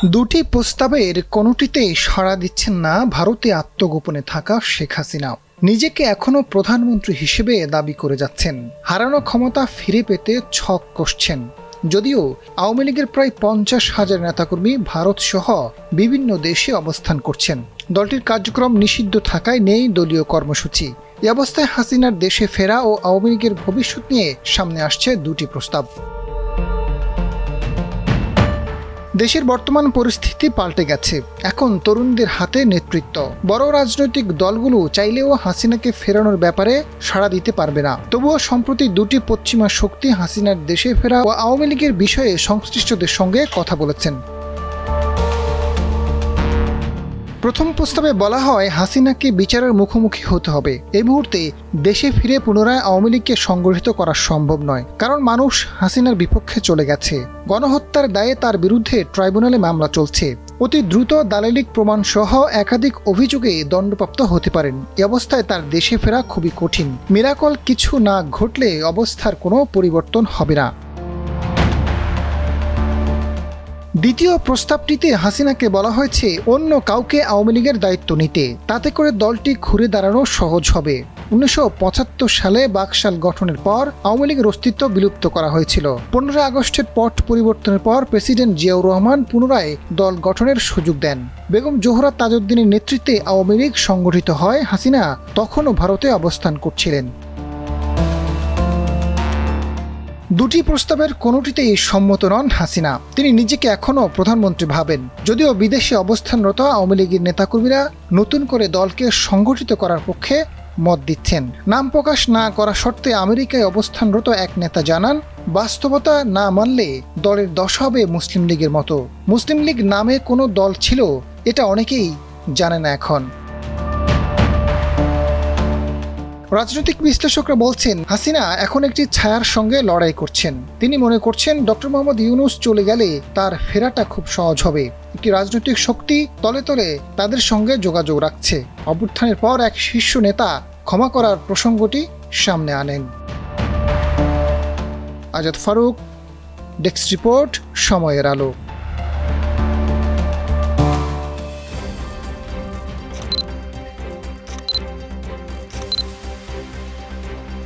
দুটি প্রস্তাবের কোনোটিতেই সাড়া দিচ্ছেন না ভারতে আত্মগোপনে থাকা শেখ হাসিনা। নিজেকে এখনো প্রধানমন্ত্রী হিসেবে দাবি করে যাচ্ছেন। হারানো ক্ষমতা ফিরে পেতে ছক কষছেন। যদিও আওয়ামী লীগের প্রায় 50,000 নেতাকর্মী ভারত সহ বিভিন্ন দেশে অবস্থান করছেন। দলটির কার্যক্রম নিষিদ্ধ থাকায় নেই দলীয় কর্মসূচি। এই অবস্থায় হাসিনার দেশে ফেরা ও আওয়ামী লীগের ভবিষ্যৎ নিয়ে সামনে আসছে দুটি প্রস্তাব। দেশের বর্তমান পরিস্থিতি পাল্টে গেছে। এখন তরুণদের হাতে নেতৃত্ব। বড় রাজনৈতিক দলগুলো চাইলেও হাসিনাকে ফেরানোর ব্যাপারে সাড়া দিতে পারবে না। তবুও সম্প্রতি দুটি পশ্চিমা শক্তি হাসিনার দেশে ফেরা ও আওয়ামী লীগের বিষয়ে সংশ্লিষ্টদের সঙ্গে কথা বলেছেন। প্রথম প্রস্তাবে বলা হয়, হাসিনাকে বিচারের মুখোমুখি হতে হবে। এই মুহূর্তে দেশে ফিরে পুনরায় আওয়ামী লীগকে সংগঠিত করা সম্ভব নয়, কারণ মানুষ হাসিনার বিপক্ষে চলে গেছে। গণহত্যার দায়ে তার বিরুদ্ধে ট্রাইব্যুনালে মামলা চলছে। অতি দ্রুত দালালিক প্রমাণ সহ একাধিক অভিযোগে দণ্ডপ্রাপ্ত হতে পারেন। এ অবস্থায় তার দেশে ফেরা খুবই কঠিন। মিরাকল কিছু না ঘটলে অবস্থার কোনো পরিবর্তন হবে না। দ্বিতীয় প্রস্তাবটিতে হাসিনাকে বলা হয়েছে অন্য কাউকে আওয়ামী লীগের দায়িত্ব নিতে। তাতে করে দলটি ঘুরে দাঁড়ানো সহজ হবে। 1975 সালে বাকশাল গঠনের পর আওয়ামী লীগের অস্তিত্ব বিলুপ্ত করা হয়েছিল। 15 আগস্টের পট পরিবর্তনের পর প্রেসিডেন্ট জিয়াউর রহমান পুনরায় দল গঠনের সুযোগ দেন। বেগম জোহরা তাজউদ্দিনের নেতৃত্বে আওয়ামী লীগ সংগঠিত হয়। হাসিনা তখনও ভারতে অবস্থান করছিলেন। দুটি প্রস্তাবের কোনোটিতেই সম্মত নন হাসিনা। তিনি নিজেকে এখনও প্রধানমন্ত্রী ভাবেন। যদিও বিদেশে অবস্থানরত আওয়ামী লীগের নেতাকর্মীরা নতুন করে দলকে সংগঠিত করার পক্ষে মত দিচ্ছেন। নাম প্রকাশ না করা শর্তে আমেরিকায় অবস্থানরত এক নেতা জানান, বাস্তবতা না মানলে দলের দশা হবে মুসলিম লীগের মতো। মুসলিম লীগ নামে কোনো দল ছিল, এটা অনেকেই জানে না এখন। রাজনৈতিক বিশ্লেষকরা বলছেন, হাসিনা এখন একটি ছায়ার সঙ্গে লড়াই করছেন। তিনি মনে করছেন ডক্টর মোহাম্মদ ইউনূস চলে গেলে তার ফেরাটা খুব সহজ হবে। একটি রাজনৈতিক শক্তি তলে তলে তাদের সঙ্গে যোগাযোগ রাখছে। অভ্যুত্থানের পর এক শীর্ষ নেতা ক্ষমা করার প্রসঙ্গটি সামনে আনেন। আজাদ ফারুক, ডেস্ক রিপোর্ট, সময়ের আলো।